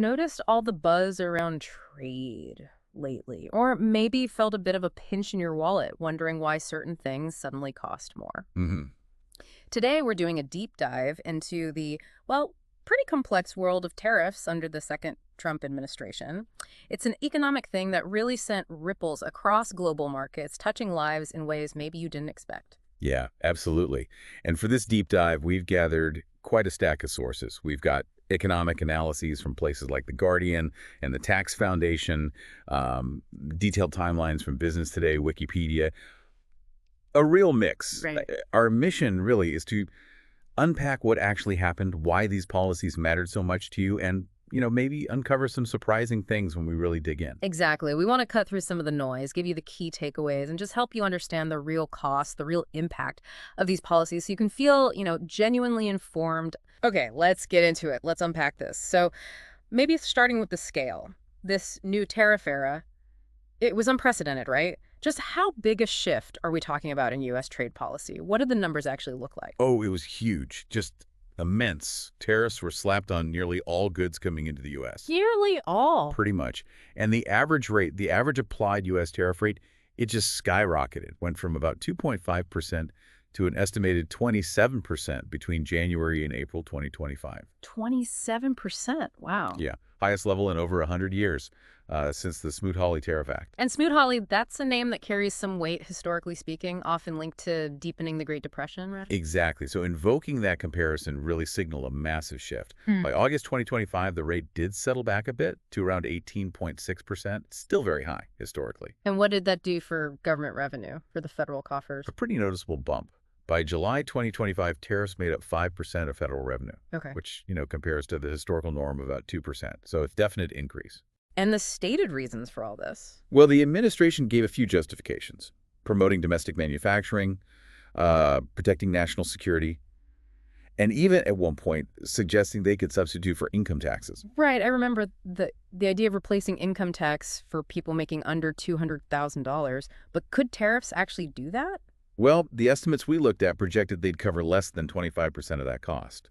noticed all the buzz around trade lately? Or maybe felt a bit of a pinch in your wallet, wondering why certain things suddenly cost more? Hmm. Today, we're doing a deep dive into the, well, pretty complex world of tariffs under the second Trump administration. It's an economic thing that really sent ripples across global markets, touching lives in ways maybe you didn't expect. Yeah, absolutely. And for this deep dive, we've gathered quite a stack of sources. We've got economic analyses from places like The Guardian and the Tax Foundation, detailed timelines from Business Today, Wikipedia, a real mix. Right. Our mission really is to unpack what actually happened, why these policies mattered so much to you, and maybe uncover some surprising things when we really dig in. Exactly. We want to cut through some of the noise, give you the key takeaways, and just help you understand the real cost, the real impact of these policies so you can feel, genuinely informed. Okay, let's get into it. Let's unpack this. So maybe starting with the scale. This new tariff era, it was unprecedented, right? Just how big a shift are we talking about in U.S. trade policy? What did the numbers actually look like? Oh, it was huge, just immense. Tariffs were slapped on nearly all goods coming into the U.S. Nearly all. Pretty much. And the average rate, the average applied U.S. tariff rate, it just skyrocketed. Went from about 2.5% to an estimated 27% between January and April 2025. 27%. Wow. Yeah, highest level in over 100 years since the Smoot-Hawley Tariff Act. And Smoot-Hawley, that's a name that carries some weight, historically speaking, often linked to deepening the Great Depression, right? Exactly. So invoking that comparison really signaled a massive shift. Hmm. By August 2025, the rate did settle back a bit to around 18.6%. Still very high historically. And what did that do for government revenue, for the federal coffers? A pretty noticeable bump. By July 2025, tariffs made up 5% of federal revenue, Okay. which, compares to the historical norm of about 2%. So it's a definite increase. And the stated reasons for all this? Well, the administration gave a few justifications: promoting domestic manufacturing, protecting national security, and even at one point suggesting they could substitute for income taxes. Right. I remember the idea of replacing income tax for people making under $200,000. But could tariffs actually do that? Well, the estimates we looked at projected they'd cover less than 25% of that cost.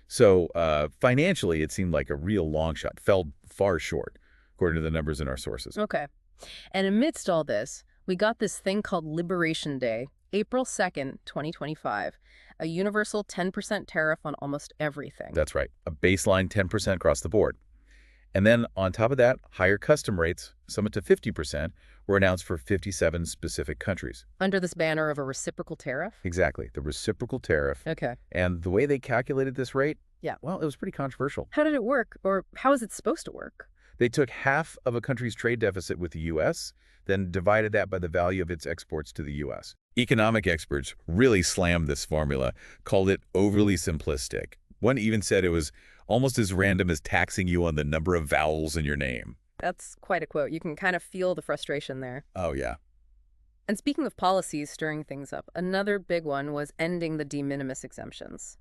So financially, it seemed like a real long shot, fell far short, according to the numbers in our sources. Okay. And amidst all this, we got this thing called Liberation Day, April 2nd, 2025, a universal 10% tariff on almost everything. That's right, a baseline 10% across the board. And then on top of that, higher custom rates, some up to 50%, were announced for 57 specific countries. Under this banner of a reciprocal tariff? Exactly, the reciprocal tariff. Okay. And the way they calculated this rate, Yeah. well, it was pretty controversial. How did it work? Or how is it supposed to work? They took half of a country's trade deficit with the U.S., then divided that by the value of its exports to the U.S. Economic experts really slammed this formula, called it overly simplistic. One even said it was almost as random as taxing you on the number of vowels in your name. That's quite a quote. You can kind of feel the frustration there. Oh, yeah. And speaking of policies stirring things up, another big one was ending the de minimis exemptions.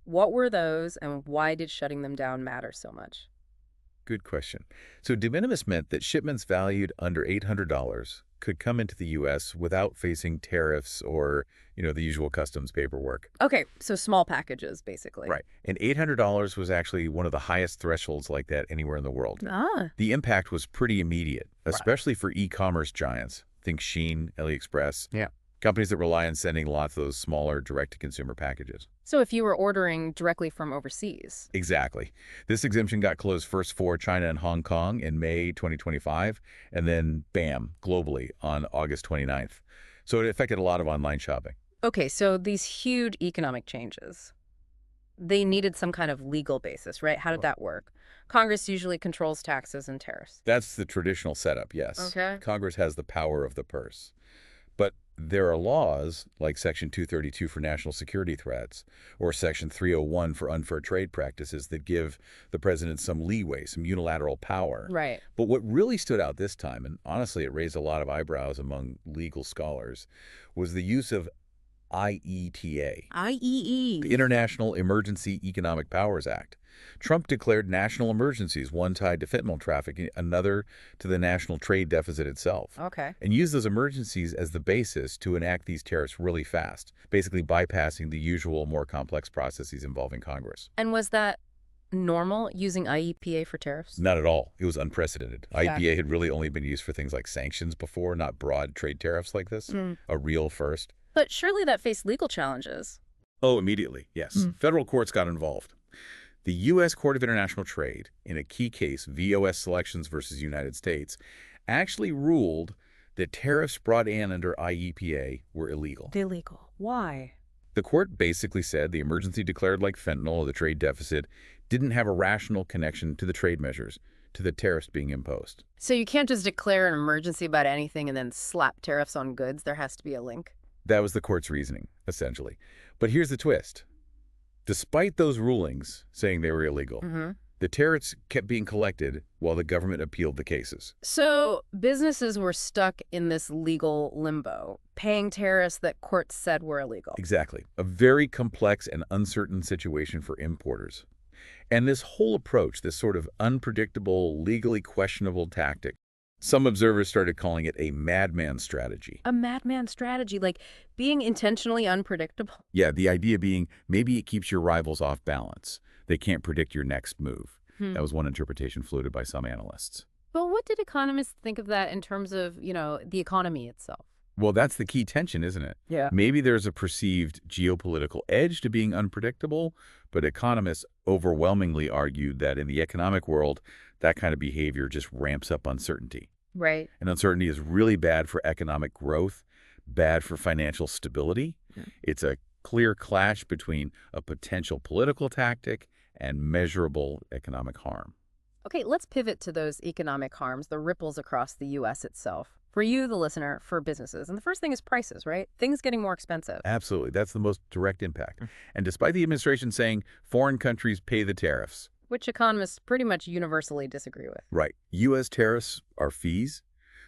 What were those, and why did shutting them down matter so much? Good question. So de minimis meant that shipments valued under $800 could come into the U.S. without facing tariffs or, the usual customs paperwork. Okay, so small packages, basically. Right. And $800 was actually one of the highest thresholds like that anywhere in the world. Ah, The impact was pretty immediate, especially for e-commerce giants. Think Shein, AliExpress. Yeah. Companies that rely on sending lots of those smaller direct-to-consumer packages. so if you were ordering directly from overseas. Exactly. This exemption got closed first for China and Hong Kong in May 2025, and then, bam, globally on August 29th. So it affected a lot of online shopping. Okay, so these huge economic changes, they needed some kind of legal basis, right? How did that work? Congress usually controls taxes and tariffs. That's the traditional setup, yes. Okay. Congress has the power of the purse. But there are laws like Section 232 for national security threats or Section 301 for unfair trade practices that give the president some leeway, some unilateral power. Right. But what really stood out this time, and honestly it raised a lot of eyebrows among legal scholars, was the use of IETA, IEE. the International Emergency Economic Powers Act. Trump declared national emergencies, one tied to fentanyl trafficking, another to the national trade deficit itself, Okay. and used those emergencies as the basis to enact these tariffs really fast, basically bypassing the usual more complex processes involving Congress. And was that normal using IEPA for tariffs? Not at all. It was unprecedented. Yeah. IEPA had really only been used for things like sanctions before, not broad trade tariffs like this. Mm. A real first. But surely that faced legal challenges. Oh, immediately, yes. Federal courts got involved. The U.S. Court of International Trade, in a key case, VOS Selections versus United States, actually ruled that tariffs brought in under IEPA were illegal. Illegal. Why? The court basically said the emergency declared like fentanyl or the trade deficit didn't have a rational connection to the trade measures, to the tariffs being imposed. So you can't just declare an emergency about anything and then slap tariffs on goods. There has to be a link. That was the court's reasoning, essentially. But here's the twist. Despite those rulings saying they were illegal, the tariffs kept being collected while the government appealed the cases. So businesses were stuck in this legal limbo, paying tariffs that courts said were illegal. Exactly. A very complex and uncertain situation for importers. And this whole approach, this sort of unpredictable, legally questionable tactic, some observers started calling it a madman strategy. A madman strategy, like being intentionally unpredictable. Yeah, the idea being maybe it keeps your rivals off balance. They can't predict your next move. That was one interpretation floated by some analysts. But what did economists think of that in terms of, the economy itself? Well, that's the key tension, isn't it? Yeah. Maybe there's a perceived geopolitical edge to being unpredictable, but economists overwhelmingly argued that in the economic world, that kind of behavior just ramps up uncertainty. Right. And uncertainty is really bad for economic growth, bad for financial stability. It's a clear clash between a potential political tactic and measurable economic harm. Okay, let's pivot to those economic harms, the ripples across the U.S. itself. For you, the listener, for businesses. And the first thing is prices, right? Things getting more expensive. Absolutely. That's the most direct impact. And despite the administration saying foreign countries pay the tariffs, Which economists pretty much universally disagree with. right, U.S. tariffs are fees.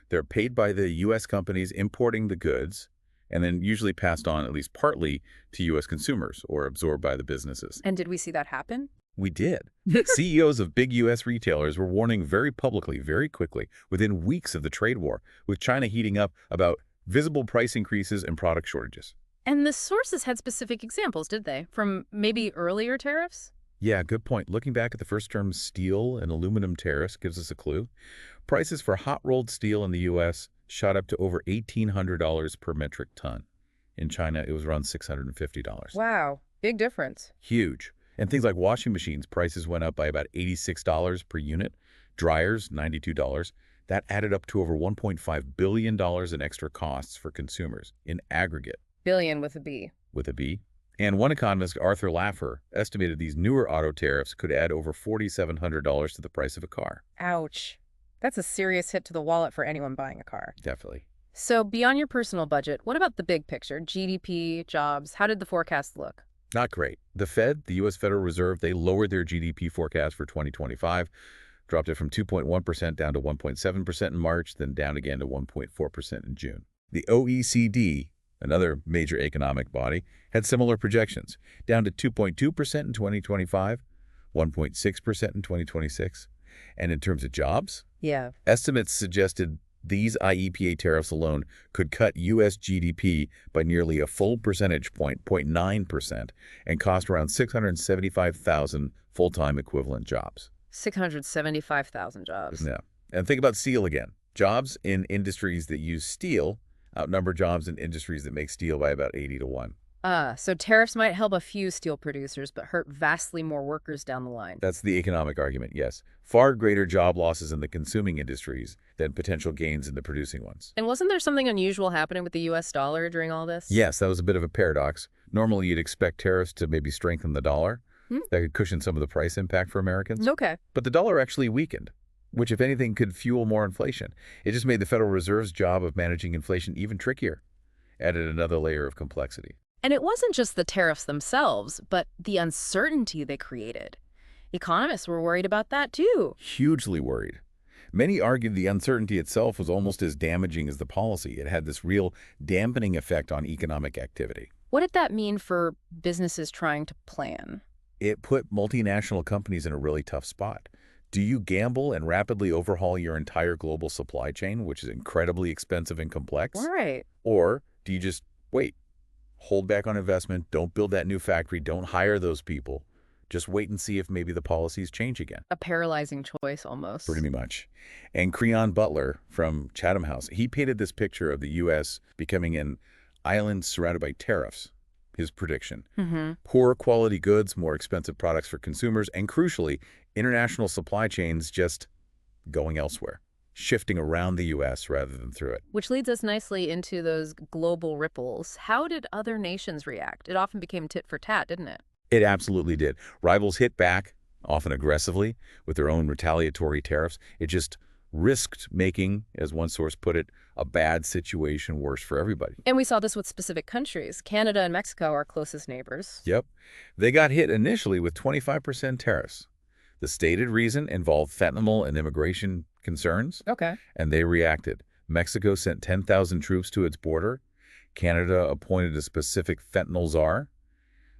They're paid by the U.S. companies importing the goods and then usually passed on at least partly to U.S. consumers or absorbed by the businesses. And did we see that happen? We did. CEOs of big U.S. retailers were warning very publicly, very quickly, within weeks of the trade war, with China heating up about visible price increases and product shortages. And the sources had specific examples, did they? From maybe earlier tariffs? Yeah, good point. Looking back at the first term steel and aluminum tariffs gives us a clue. Prices for hot-rolled steel in the U.S. shot up to over $1,800 per metric ton. In China, it was around $650. Wow, big difference. Huge. And things like washing machines, prices went up by about $86 per unit. Dryers, $92. That added up to over $1.5 billion in extra costs for consumers in aggregate. Billion with a B. With a B. And one economist, Arthur Laffer, estimated these newer auto tariffs could add over $4,700 to the price of a car. Ouch. That's a serious hit to the wallet for anyone buying a car. Definitely. So beyond your personal budget, what about the big picture? GDP, jobs, how did the forecast look? Not great. The Fed, the U.S. Federal Reserve, they lowered their GDP forecast for 2025, dropped it from 2.1% down to 1.7% in March, then down again to 1.4% in June. The OECD, another major economic body, had similar projections, down to 2.2% in 2025, 1.6% in 2026. And in terms of jobs, estimates suggested these IEPA tariffs alone could cut U.S. GDP by nearly a full percentage point, 0.9%, and cost around 675,000 full-time equivalent jobs. 675,000 jobs. Yeah. And think about steel again. Jobs in industries that use steel outnumber jobs in industries that make steel by about 80 to 1. So tariffs might help a few steel producers, but hurt vastly more workers down the line. That's the economic argument, yes. Far greater job losses in the consuming industries than potential gains in the producing ones. And wasn't there something unusual happening with the U.S. dollar during all this? Yes, that was a bit of a paradox. Normally, you'd expect tariffs to maybe strengthen the dollar. That could cushion some of the price impact for Americans. Okay. But the dollar actually weakened, which, if anything, could fuel more inflation. It just made the Federal Reserve's job of managing inflation even trickier, added another layer of complexity. And it wasn't just the tariffs themselves, but the uncertainty they created. Economists were worried about that too. Hugely worried. Many argued the uncertainty itself was almost as damaging as the policy. It had this real dampening effect on economic activity. What did that mean for businesses trying to plan? It put multinational companies in a really tough spot. Do you gamble and rapidly overhaul your entire global supply chain, which is incredibly expensive and complex? Right. Or do you just wait? Hold back on investment, don't build that new factory, don't hire those people, Just wait and see if maybe the policies change again. A paralyzing choice almost. Pretty much. And Creon Butler from Chatham House, he painted this picture of the U.S. becoming an island surrounded by tariffs, his prediction. Poor quality goods, more expensive products for consumers, and crucially, international supply chains just going elsewhere, shifting around the U.S. rather than through it. Which leads us nicely into those global ripples. How did other nations react? It often became tit for tat, didn't it? It absolutely did. Rivals hit back, often aggressively, with their own retaliatory tariffs. It just risked making, as one source put it, a bad situation worse for everybody. And we saw this with specific countries. Canada and Mexico, our closest neighbors. Yep. They got hit initially with 25% tariffs. The stated reason involved fentanyl and immigration concerns, Okay. and they reacted. Mexico sent 10,000 troops to its border. Canada appointed a specific fentanyl czar.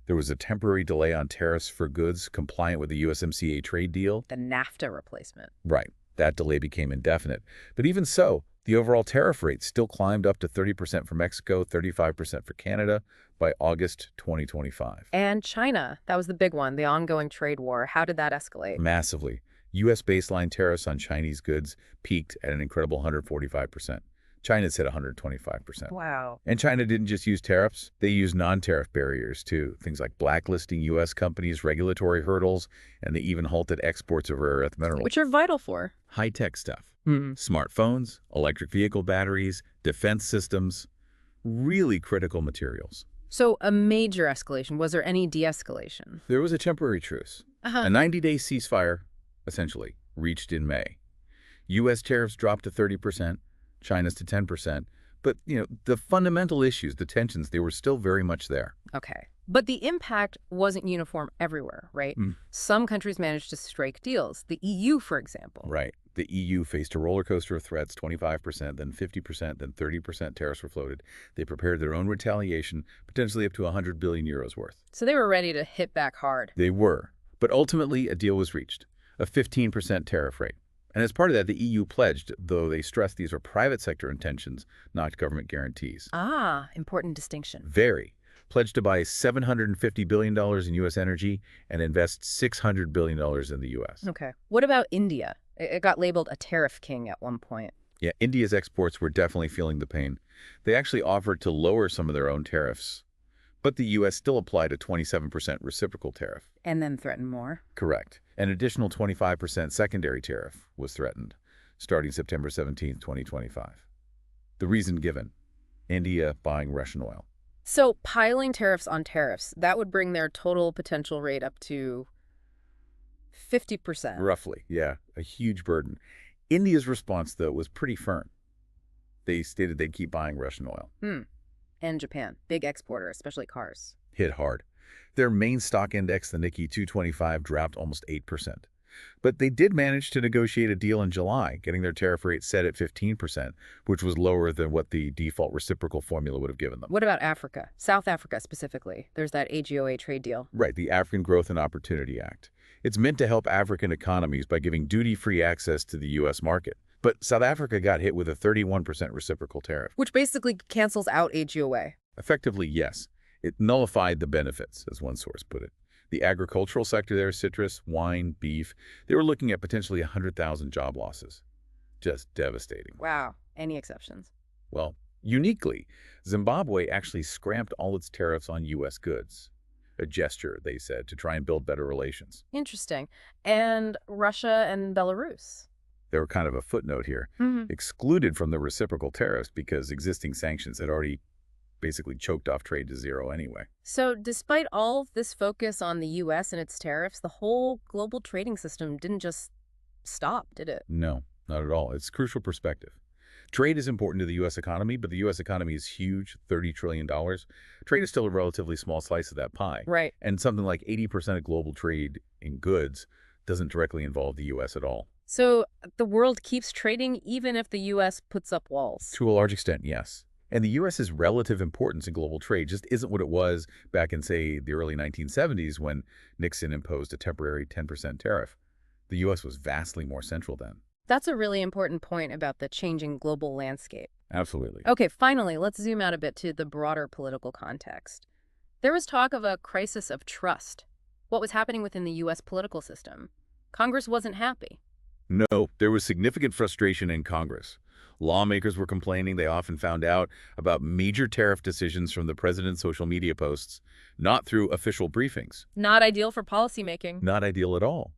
There was a temporary delay on tariffs for goods compliant with the USMCA trade deal. The NAFTA replacement. Right. That delay became indefinite. But even so, the overall tariff rate still climbed up to 30% for Mexico, 35% for Canada by August 2025. And China, that was the big one, the ongoing trade war. How did that escalate? Massively. U.S. baseline tariffs on Chinese goods peaked at an incredible 145%. China's hit 125%. Wow. And China didn't just use tariffs. They used non-tariff barriers, too. Things like blacklisting U.S. companies, regulatory hurdles, and they even halted exports of rare earth minerals. Which are vital for? High-tech stuff. Smartphones, electric vehicle batteries, defense systems, really critical materials. So a major escalation. Was there any de-escalation? There was a temporary truce. A 90-day ceasefire, essentially, reached in May. U.S. tariffs dropped to 30%. China's to 10%. But, the fundamental issues, the tensions, they were still very much there. Okay. But the impact wasn't uniform everywhere, right? Some countries managed to strike deals. The EU, for example. Right. The EU faced a roller coaster of threats, 25%, then 50%, then 30% tariffs were floated. They prepared their own retaliation, potentially up to 100 billion euros worth. So they were ready to hit back hard. They were. But ultimately, a deal was reached, a 15% tariff rate. And as part of that, the EU pledged, though they stressed these were private sector intentions, not government guarantees. Ah, important distinction. Very. Pledged to buy $750 billion in U.S. energy and invest $600 billion in the U.S. Okay. What about India? It got labeled a tariff king at one point. Yeah, India's exports were definitely feeling the pain. They actually offered to lower some of their own tariffs. But the U.S. still applied a 27% reciprocal tariff. And then threatened more. Correct. An additional 25% secondary tariff was threatened, starting September 17, 2025. The reason given, India buying Russian oil. So piling tariffs on tariffs, that would bring their total potential rate up to 50%. Roughly, yeah, a huge burden. India's response, though, was pretty firm. They stated they'd keep buying Russian oil. And Japan, big exporter, especially cars. Hit hard. Their main stock index, the Nikkei 225, dropped almost 8%. But they did manage to negotiate a deal in July, getting their tariff rate set at 15%, which was lower than what the default reciprocal formula would have given them. What about Africa? South Africa specifically. There's that AGOA trade deal. Right, the African Growth and Opportunity Act. It's meant to help African economies by giving duty-free access to the U.S. market. But South Africa got hit with a 31% reciprocal tariff. Which basically cancels out AGOA. Effectively, yes. It nullified the benefits, as one source put it. The agricultural sector there, citrus, wine, beef, they were looking at potentially 100,000 job losses. Just devastating. Wow. Any exceptions? Well, uniquely, Zimbabwe actually scrapped all its tariffs on U.S. goods. A gesture, they said, to try and build better relations. Interesting. And Russia and Belarus? They were kind of a footnote here, excluded from the reciprocal tariffs because existing sanctions had already basically choked off trade to zero anyway. So despite all of this focus on the U.S. and its tariffs, the whole global trading system didn't just stop, did it? No, not at all. It's crucial perspective. Trade is important to the U.S. economy, but the U.S. economy is huge, $30 trillion. Trade is still a relatively small slice of that pie. Right. And something like 80% of global trade in goods doesn't directly involve the U.S. at all. So the world keeps trading even if the U.S. puts up walls? To a large extent, yes. And the U.S.'s relative importance in global trade just isn't what it was back in, say, the early 1970s when Nixon imposed a temporary 10% tariff. The U.S. was vastly more central then. That's a really important point about the changing global landscape. Absolutely. Okay, finally, let's zoom out a bit to the broader political context. There was talk of a crisis of trust. what was happening within the U.S. political system. Congress wasn't happy. No, there was significant frustration in Congress. Lawmakers were complaining they often found out about major tariff decisions from the president's social media posts, not through official briefings. Not ideal for policymaking. Not ideal at all.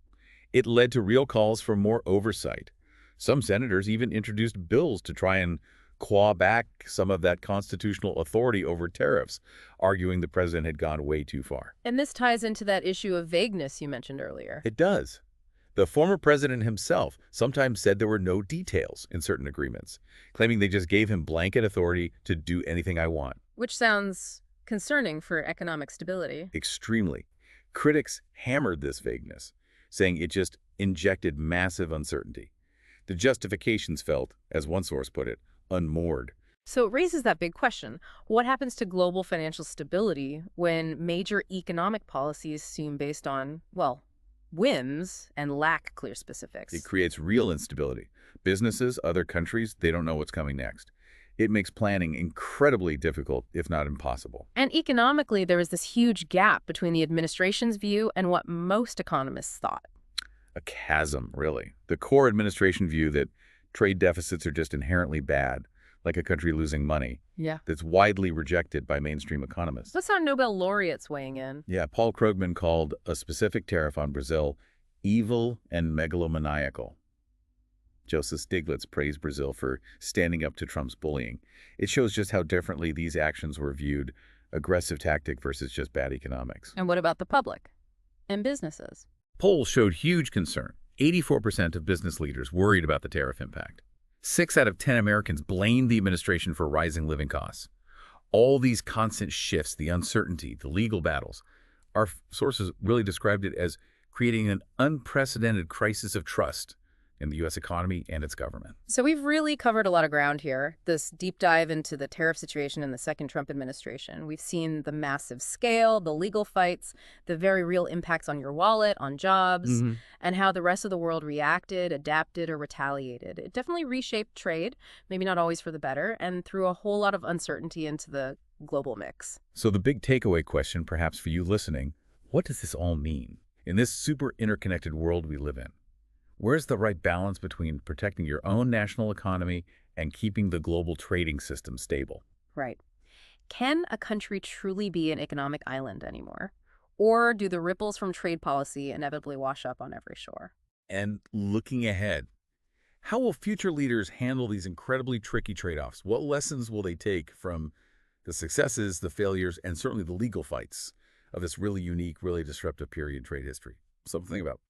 It led to real calls for more oversight. Some senators even introduced bills to try and claw back some of that constitutional authority over tariffs, arguing the president had gone way too far. And this ties into that issue of vagueness you mentioned earlier. It does. The former president himself sometimes said there were no details in certain agreements, claiming they just gave him blanket authority to do anything I want. Which sounds concerning for economic stability. Extremely. Critics hammered this vagueness, saying it just injected massive uncertainty. The justifications felt, as one source put it, unmoored. So it raises that big question. What happens to global financial stability when major economic policies seem based on, well, whims and lack clear specifics? It creates real instability. Businesses, other countries, they don't know what's coming next. It makes planning incredibly difficult, if not impossible. And economically, there is this huge gap between the administration's view and what most economists thought. A chasm, really. The core administration view that trade deficits are just inherently bad, like a country losing money. Yeah. That's widely rejected by mainstream economists. Let's have Nobel laureates weighing in. Yeah, Paul Krugman called a specific tariff on Brazil evil and megalomaniacal. Joseph Stiglitz praised Brazil for standing up to Trump's bullying. It shows just how differently these actions were viewed, aggressive tactic versus just bad economics. And what about the public and businesses? Polls showed huge concern. 84% of business leaders worried about the tariff impact. 6 out of 10 Americans blamed the administration for rising living costs. All these constant shifts, the uncertainty, the legal battles, our sources really described it as creating an unprecedented crisis of trust in the U.S. economy and its government. So we've really covered a lot of ground here. This deep dive into the tariff situation in the second Trump administration. We've seen the massive scale, the legal fights, the very real impacts on your wallet, on jobs, and how the rest of the world reacted, adapted, or retaliated. It definitely reshaped trade, maybe not always for the better, and threw a whole lot of uncertainty into the global mix. So the big takeaway question, perhaps for you listening, what does this all mean? In this super interconnected world we live in, where's the right balance between protecting your own national economy and keeping the global trading system stable? Right. Can a country truly be an economic island anymore? Or do the ripples from trade policy inevitably wash up on every shore? And looking ahead, how will future leaders handle these incredibly tricky trade-offs? What lessons will they take from the successes, the failures, and certainly the legal fights of this really unique, really disruptive period in trade history? Something to think about.